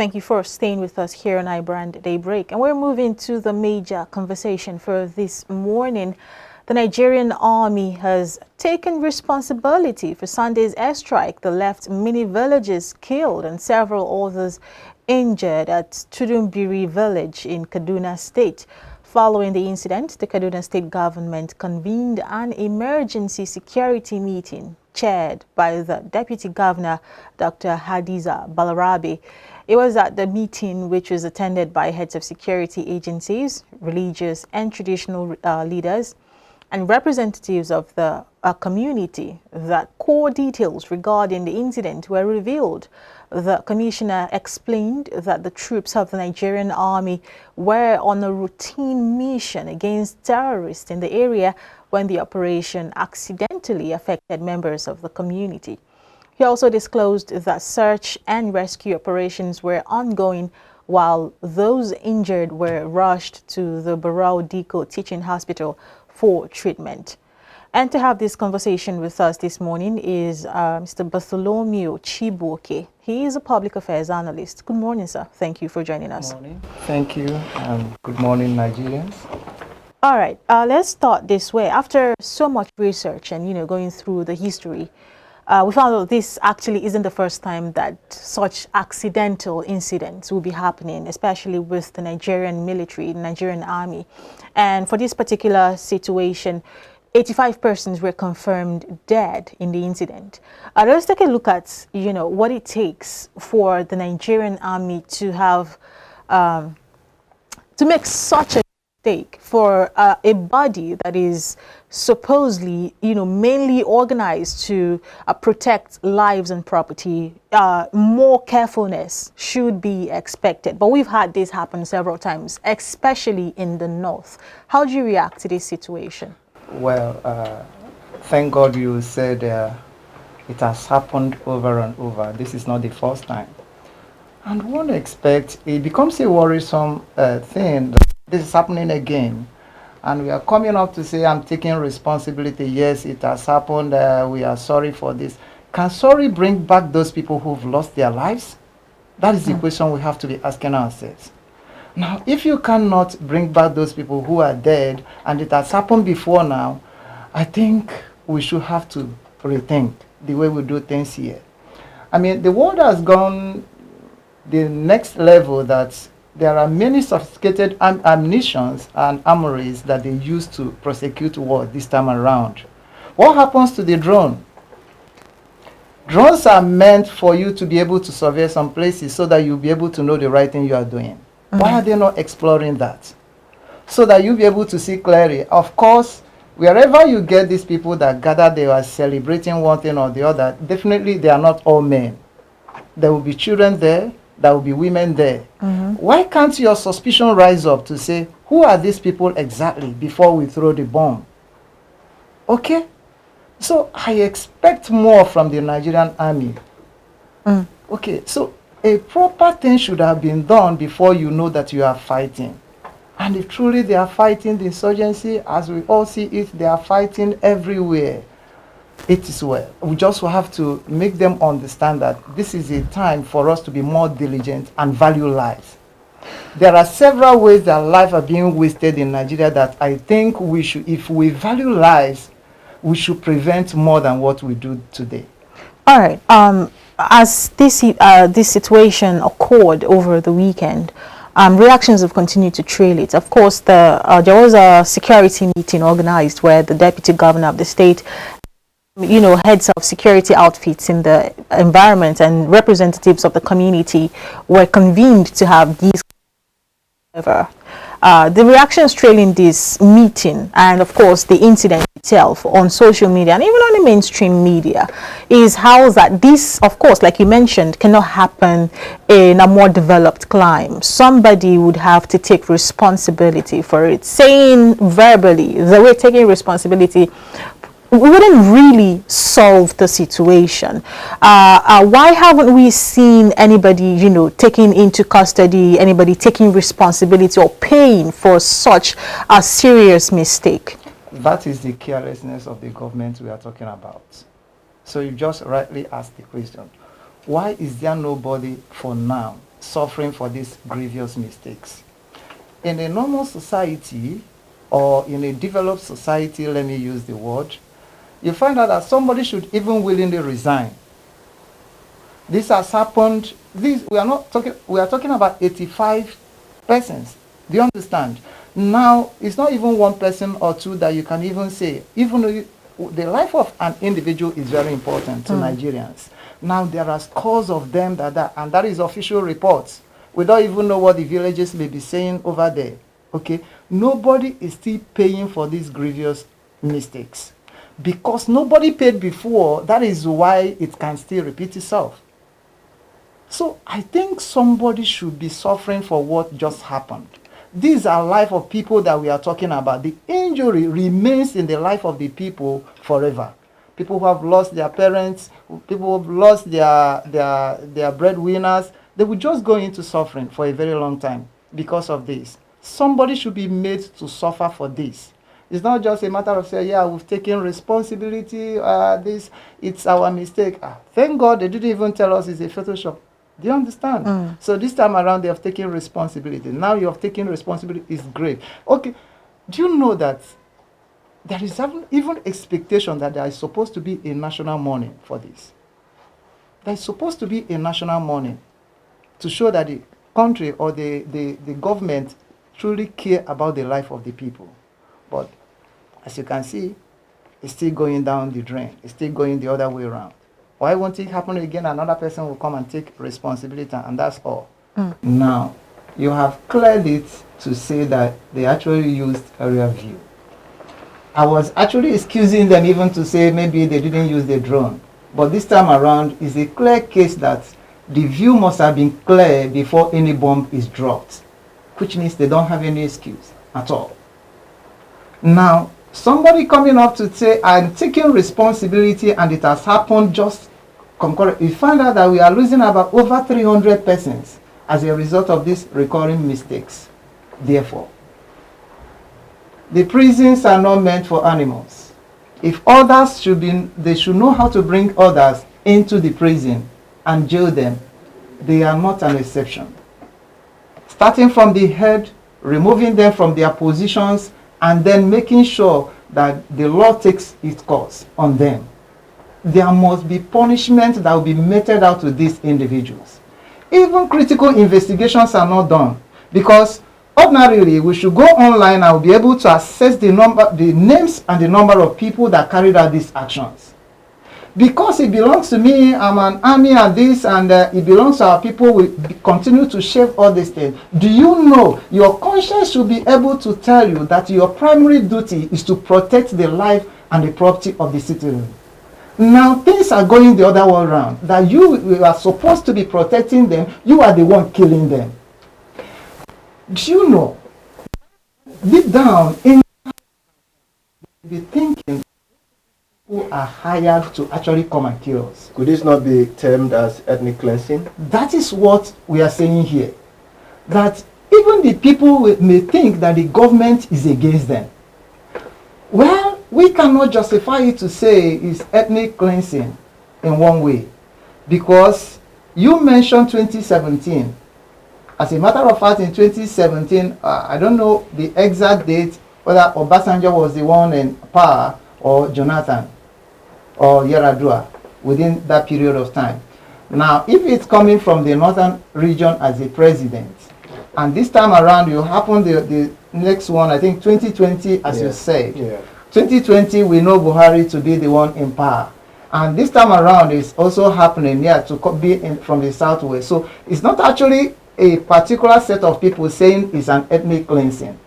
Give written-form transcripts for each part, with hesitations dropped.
Thank you for staying with us here on iBrand Daybreak. And we're moving to the major conversation for this morning. The Nigerian Army has taken responsibility for Sunday's airstrike that left many villagers killed and several others injured at Tudun Biri village in Kaduna State. Following the incident, the Kaduna State government convened an emergency security meeting chaired by the Deputy Governor, Dr. Hadiza Balarabe. It was at the meeting, which was attended by heads of security agencies, religious and traditional leaders, and representatives of the community, that core details regarding the incident were revealed. The commissioner explained that the troops of the Nigerian Army were on a routine mission against terrorists in the area when the operation accidentally affected members of the community. He also disclosed that search and rescue operations were ongoing while those injured were rushed to the Barao Diko Teaching Hospital for treatment. And to have this conversation with us this morning is Mr. Bartholomew Chibuoke. He is a public affairs analyst. Good morning, sir. Thank you for joining us. Good morning. Thank you, and good morning, Nigerians. All right, let's start this way. After so much research and, going through the history, we found out this actually isn't the first time that such accidental incidents will be happening, especially with the Nigerian military, Nigerian Army. And for this particular situation, 85 persons were confirmed dead in the incident. Let's take a look at, what it takes for the Nigerian Army to have, to make such a mistake, for a body that is supposedly, mainly organized to protect lives and property. More carefulness should be expected. But we've had this happen several times, especially in the north. How do you react to this situation? Well, thank God you said it has happened over and over. This is not the first time. And one expects it becomes a worrisome thing that this is happening again. And we are coming up to say, I'm taking responsibility. Yes, it has happened. We are sorry for this. Can sorry bring back those people who've lost their lives? That is the question we have to be asking ourselves. Now, if you cannot bring back those people who are dead, and it has happened before now, I think we should have to rethink the way we do things here. I mean, the world has gone the next level, that there are many sophisticated ammunitions and armories that they use to prosecute war this time around. What happens to the drone? Drones are meant for you to be able to survey some places so that you'll be able to know the right thing you are doing. Why are they not exploring that? So that you'll be able to see clearly. Of course, wherever you get these people that gather, they are celebrating one thing or the other. Definitely, they are not all men. There will be children there. There will be women there. Why can't your suspicion rise up to say, who are these people exactly before we throw the bomb? Okay? So I expect more from the Nigerian Army. Okay, so a proper thing should have been done before you know that you are fighting. And if truly they are fighting the insurgency, as we all see it, they are fighting everywhere. It is well. We just have to make them understand that this is a time for us to be more diligent and value lives. There are several ways that lives are being wasted in Nigeria that I think we should, if we value lives, we should prevent more than what we do today. All right. As this situation occurred over the weekend, reactions have continued to trail it. Of course, there was a security meeting organized where the deputy governor of the state, heads of security outfits in the environment and representatives of the community were convened to have these. The reactions trailing this meeting and, of course, the incident itself on social media and even on the mainstream media is how that this, of course, like you mentioned, cannot happen in a more developed climate. Somebody would have to take responsibility for it. Saying verbally that we're taking responsibility, we wouldn't really solve the situation. Why haven't we seen anybody, taking into custody, anybody taking responsibility or paying for such a serious mistake? That is the carelessness of the government we are talking about. So you just rightly asked the question. Why is there nobody for now suffering for these grievous mistakes. In a normal society, or in a developed society, let me use the word, you find out that somebody should even willingly resign. This has happened. We are talking about 85 persons. Do you understand? Now, it's not even one person or two that you can even say. Even though the life of an individual is very important to Nigerians. Now, there are scores of them and that is official reports. We don't even know what the villages may be saying over there. Okay? Nobody is still paying for these grievous mistakes. Because nobody paid before, that is why it can still repeat itself. So I think somebody should be suffering for what just happened. These are life of people that we are talking about. The injury remains in the life of the people forever. People who have lost their parents, people who have lost their breadwinners, they will just go into suffering for a very long time because of this. Somebody should be made to suffer for this. It's not just a matter of saying, yeah, we've taken responsibility, it's our mistake. Thank God they didn't even tell us it's a Photoshop. Do you understand? So this time around, they have taken responsibility. Now you have taken responsibility is great. Okay, do you know that there is even expectation that there is supposed to be a national mourning for this? There is supposed to be a national mourning to show that the country or the government truly care about the life of the people. But as you can see, it's still going down the drain. It's still going the other way around. Why won't it happen again? Another person will come and take responsibility, and that's all. Now, you have cleared it to say that they actually used area view. I was actually excusing them even to say maybe they didn't use the drone. But this time around, it's a clear case that the view must have been clear before any bomb is dropped, which means they don't have any excuse at all. Now, somebody coming up to say, I'm taking responsibility and it has happened just concurrent. We find out that we are losing about over 300 persons as a result of these recurring mistakes. Therefore, the prisons are not meant for animals. If others they should know how to bring others into the prison and jail them. They are not an exception. Starting from the head, removing them from their positions, and then making sure that the law takes its course on them. There must be punishment that will be meted out to these individuals. Even critical investigations are not done because ordinarily we should go online and be able to assess the names and the number of people that carried out these actions. Because it belongs to me, I'm an army and this, and it belongs to our people, we continue to shave all these things. Do you know your conscience should be able to tell you that your primary duty is to protect the life and the property of the citizen? Now things are going the other way around. That you are supposed to be protecting them, you are the one killing them. Do you know? Deep down, be thinking who are hired to actually come and kill us. Could this not be termed as ethnic cleansing? That is what we are saying here. That even the people may think that the government is against them. Well, we cannot justify it to say it's ethnic cleansing in one way. Because you mentioned 2017. As a matter of fact, in 2017, I don't know the exact date, whether Obasanjo was the one in power or Jonathan or Yaradua within that period of time. Now, if it's coming from the northern region as a president, and this time around you happen the next one, I think 2020, as you said. 2020, we know Buhari to be the one in power. And this time around it's also happening to be from the southwest. So it's not actually a particular set of people saying it's an ethnic cleansing,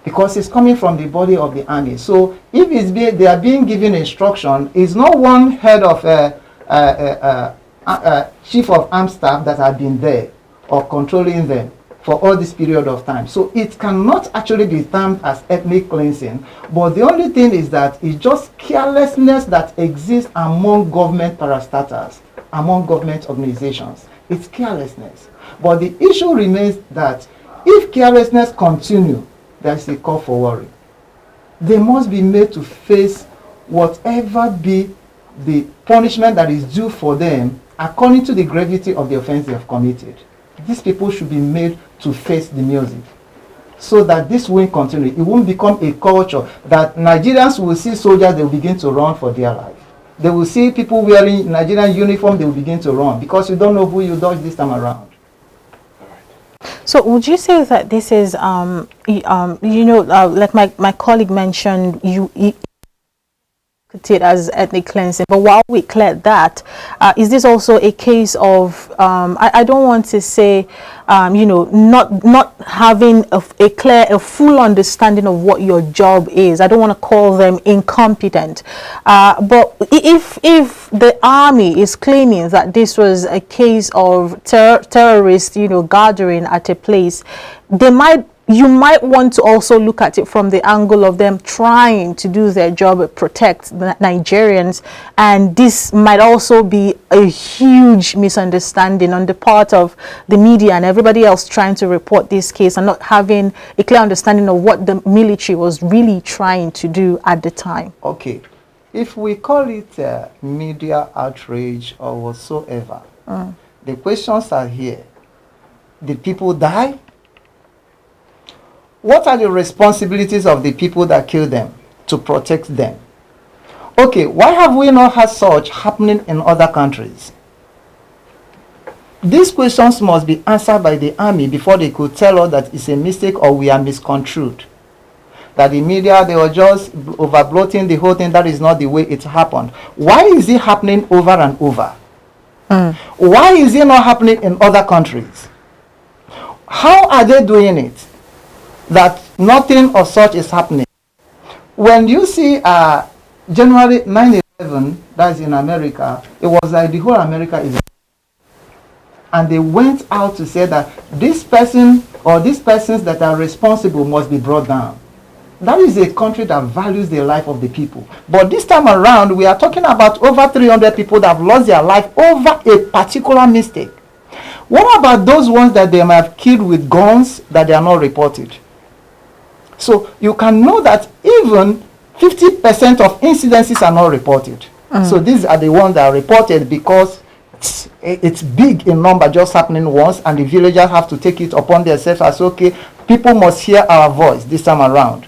because it's coming from the body of the army. So if they are being given instruction, it's not one head of chief of armed staff that have been there or controlling them for all this period of time. So it cannot actually be termed as ethnic cleansing. But the only thing is that it's just carelessness that exists among government parastatals, among government organizations. It's carelessness. But the issue remains that if carelessness continues, there's a call for worry. They must be made to face whatever be the punishment that is due for them according to the gravity of the offense they have committed, these people should be made to face the music, so that this won't continue. It won't become a culture that Nigerians will see soldiers, they will begin to run for their life. They will see people wearing Nigerian uniform, they will begin to run, because you don't know who you dodge this time around. So would you say that this is, like my colleague mentioned, it as ethnic cleansing, but while we cleared that, is this also a case of I don't want to say not having a full understanding of what your job is. I don't want to call them incompetent, but if the army is claiming that this was a case of terrorists gathering at a place, you might want to also look at it from the angle of them trying to do their job, protect the Nigerians, and this might also be a huge misunderstanding on the part of the media and everybody else trying to report this case and not having a clear understanding of what the military was really trying to do at the time. Okay, if we call it media outrage or whatsoever, the questions are here. Did people die? What are the responsibilities of the people that killed them to protect them? Okay, why have we not had such happening in other countries? These questions must be answered by the army before they could tell us that it's a mistake or we are misconstrued. That the media, they were just overbloating the whole thing. That is not the way it happened. Why is it happening over and over? Why is it not happening in other countries? How are they doing it that nothing of such is happening? When you see January 9/11, that's in America, it was like the whole America is, and they went out to say that this person or these persons that are responsible must be brought down. That is a country that values the life of the people. But this time around, we are talking about over 300 people that have lost their life over a particular mistake. What about those ones that they might have killed with guns that they are not reported? So you can know that even 50% of incidences are not reported. So these are the ones that are reported because it's big in number, just happening once, and the villagers have to take it upon themselves as, okay, people must hear our voice this time around.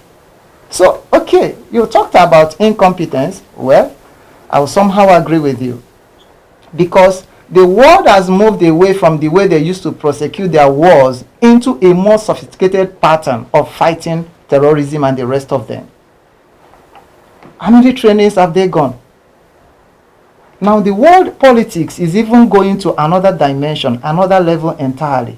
So, okay, you talked about incompetence. Well, I will somehow agree with you, because the world has moved away from the way they used to prosecute their wars into a more sophisticated pattern of fighting terrorism and the rest of them. How many trainings have they gone? Now the world politics is even going to another dimension, another level entirely.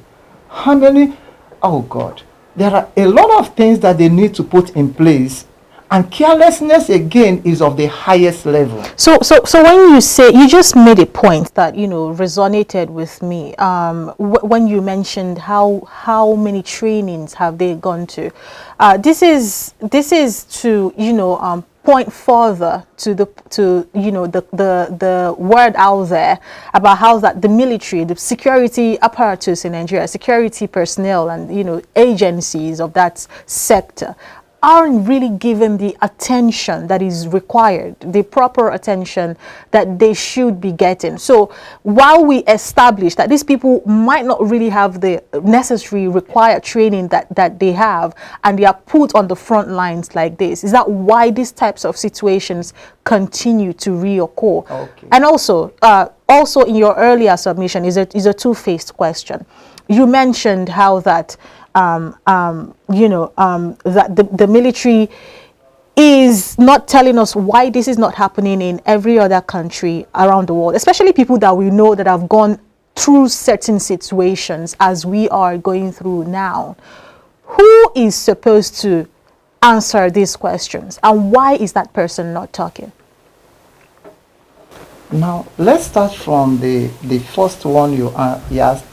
How many? Oh God. There are a lot of things that they need to put in place, and carelessness again is of the highest level. So when you say, you just made a point that resonated with me when you mentioned how many trainings have they gone to. This is to point further to the word out there about how that the military, the security apparatus in Nigeria, security personnel and agencies of that sector aren't really given the attention that is required, the proper attention that they should be getting. So while we establish that these people might not really have the necessary required training that they have, and they are put on the front lines like this, is that why these types of situations continue to reoccur? Okay. And also in your earlier submission is a two-faced question. You mentioned how that that the military is not telling us why this is not happening in every other country around the world, especially people that we know that have gone through certain situations as we are going through now. Who is supposed to answer these questions, and why is that person not talking? Now let's start from the first one you asked.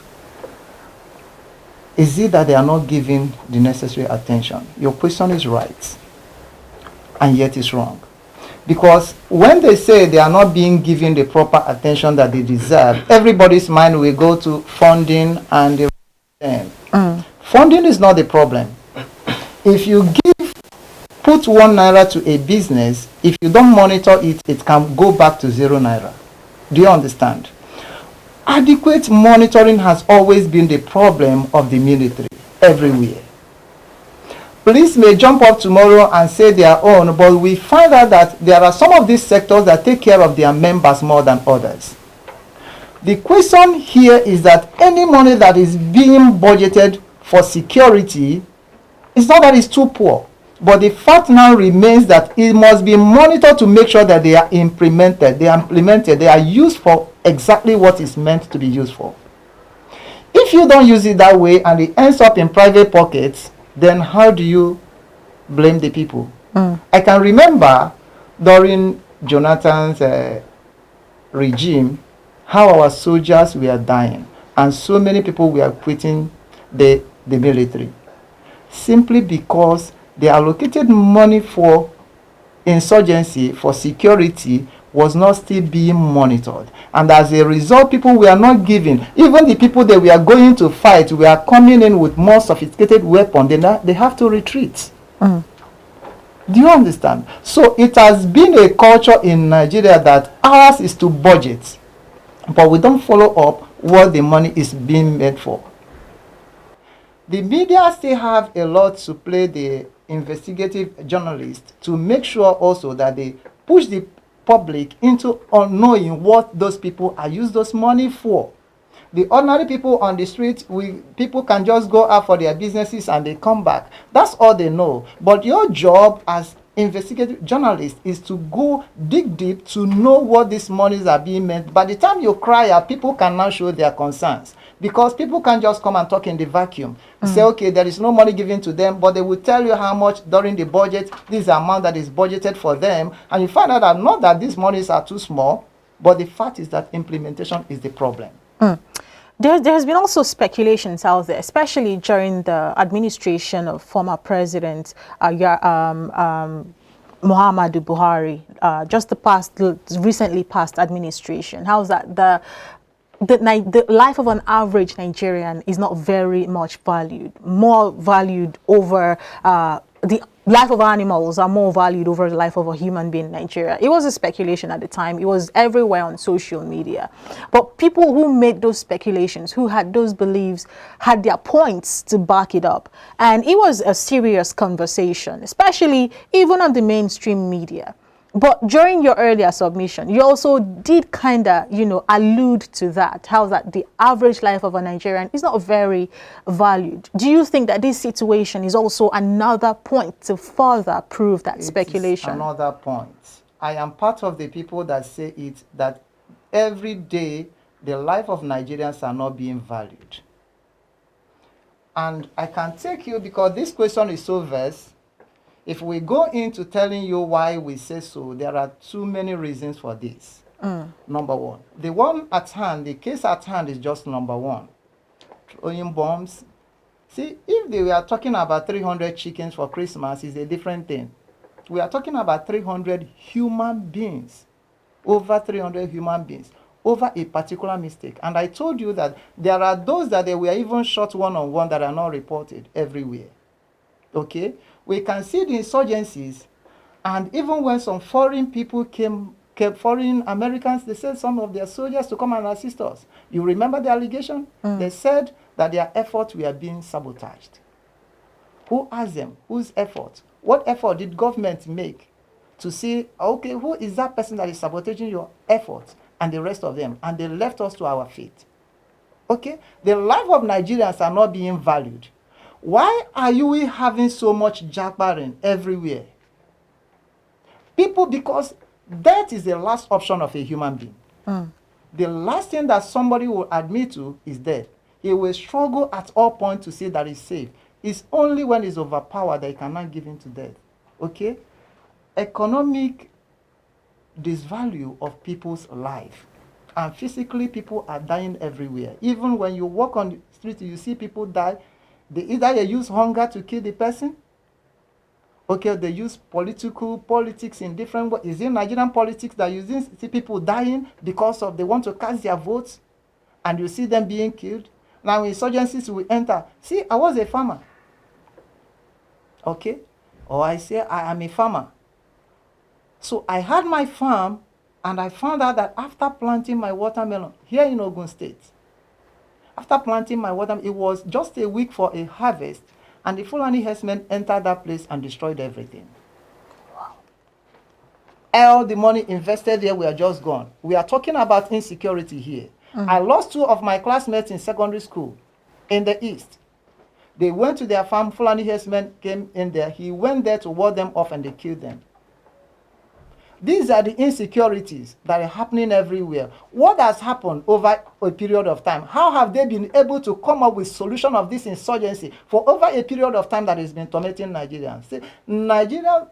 Is it that they are not giving the necessary attention? Your question is right, and yet it's wrong. Because when they say they are not being given the proper attention that they deserve, everybody's mind will go to funding and the funding is not the problem. If you put 1 naira to a business, if you don't monitor it, it can go back to 0 naira. Do you understand? Adequate monitoring has always been the problem of the military everywhere. Police may jump up tomorrow and say their own, but we find out that there are some of these sectors that take care of their members more than others. The question here is that any money that is being budgeted for security, it's not that it's too poor, but the fact now remains that it must be monitored to make sure that they are implemented, they are used for exactly what it's meant to be used for. If you don't use it that way and it ends up in private pockets, then how do you blame the people? I can remember during Jonathan's regime how our soldiers were dying and so many people were quitting the military simply because they allocated money for insurgency, for security, was not still being monitored. And as a result, people were not giving. Even the people that we are going to fight, we are coming in with more sophisticated weapons. They have to retreat. Do you understand? So it has been a culture in Nigeria that ours is to budget, but we don't follow up what the money is being made for. The media still have a lot to play the investigative journalist to make sure also that they push the public into knowing what those people are used those money for. The ordinary people on the street, people can just go out for their businesses and they come back. That's all they know. But your job as investigative journalist is to go dig deep to know what these monies are being meant. By the time you cry out, people can now show their concerns. Because people can't just come and talk in the vacuum. Say, okay, there is no money given to them, but they will tell you how much during the budget, this is the amount that is budgeted for them. And you find out that not that these monies are too small, but the fact is that implementation is the problem. There has been also speculations out there, especially during the administration of former President Muhammadu Buhari, just the recently passed administration. How's that? The life of an average Nigerian is not very much valued. More valued over the life of animals are more valued over the life of a human being in Nigeria. It was a speculation at the time. It was everywhere on social media. But people who made those speculations, who had those beliefs, had their points to back it up. And it was a serious conversation, especially even on the mainstream media. But during your earlier submission, you also did kind of, allude to that, how that the average life of a Nigerian is not very valued. Do you think that this situation is also another point to further prove that speculation? Another point. I am part of the people that say that every day the life of Nigerians are not being valued. And I can take you, because this question is so vast, if we go into telling you why we say so, there are too many reasons for this. Number one, the case at hand is just number one. Throwing bombs. See, if they were talking about 300 chickens for Christmas, is a different thing. We are talking about 300 human beings, over 300 human beings, over a particular mistake. And I told you that there are those that they were even shot one-on-one that are not reported everywhere. Okay? We can see the insurgencies, and even when some foreign people foreign Americans, they sent some of their soldiers to come and assist us. You remember the allegation? They said that their efforts were being sabotaged. Who asked them? Whose effort? What effort did government make to see, okay, who is that person that is sabotaging your efforts and the rest of them? And they left us to our fate. Okay? The life of Nigerians are not being valued. Why are we having so much jackbarring everywhere? People, because death is the last option of a human being. The last thing that somebody will admit to is death. He will struggle at all points to see that he's safe. It's only when he's overpowered that he cannot give in to death. Okay? Economic disvalue of people's life. And physically, people are dying everywhere. Even when you walk on the street, you see people die. Either they use hunger to kill the person, okay, they use politics in different ways. Is it Nigerian politics that you see people dying because they want to cast their votes, and you see them being killed? Now insurgencies will enter. See, I was a farmer, okay, or I say I am a farmer. So I had my farm, And I found out that after planting my watermelon here in Ogun State, after planting my watermelon, it was just a week for a harvest, and the Fulani herdsmen entered that place and destroyed everything. Wow. All the money invested there were just gone. We are talking about insecurity here. I lost 2 of my classmates in secondary school in the east. They went to their farm, Fulani herdsmen came in there. He went there to ward them off and they killed them. These are the insecurities that are happening everywhere. What has happened over a period of time? How have they been able to come up with solution of this insurgency for over a period of time that has been tormenting Nigerians? See,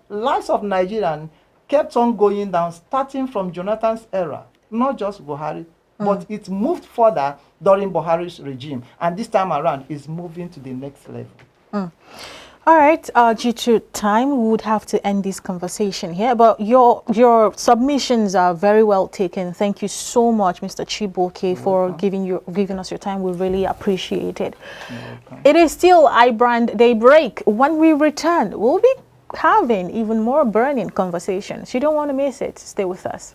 lives of Nigerians kept on going down, starting from Jonathan's era, not just Buhari, but it moved further during Buhari's regime. And this time around, it's moving to the next level. All right, due to time, we would have to end this conversation here, but your submissions are very well taken. Thank you so much, Mr. Chibuike, for giving us your time. We really appreciate it. It is still iBrand Daybreak. When we return, we'll be having even more burning conversations. You don't want to miss it. Stay with us.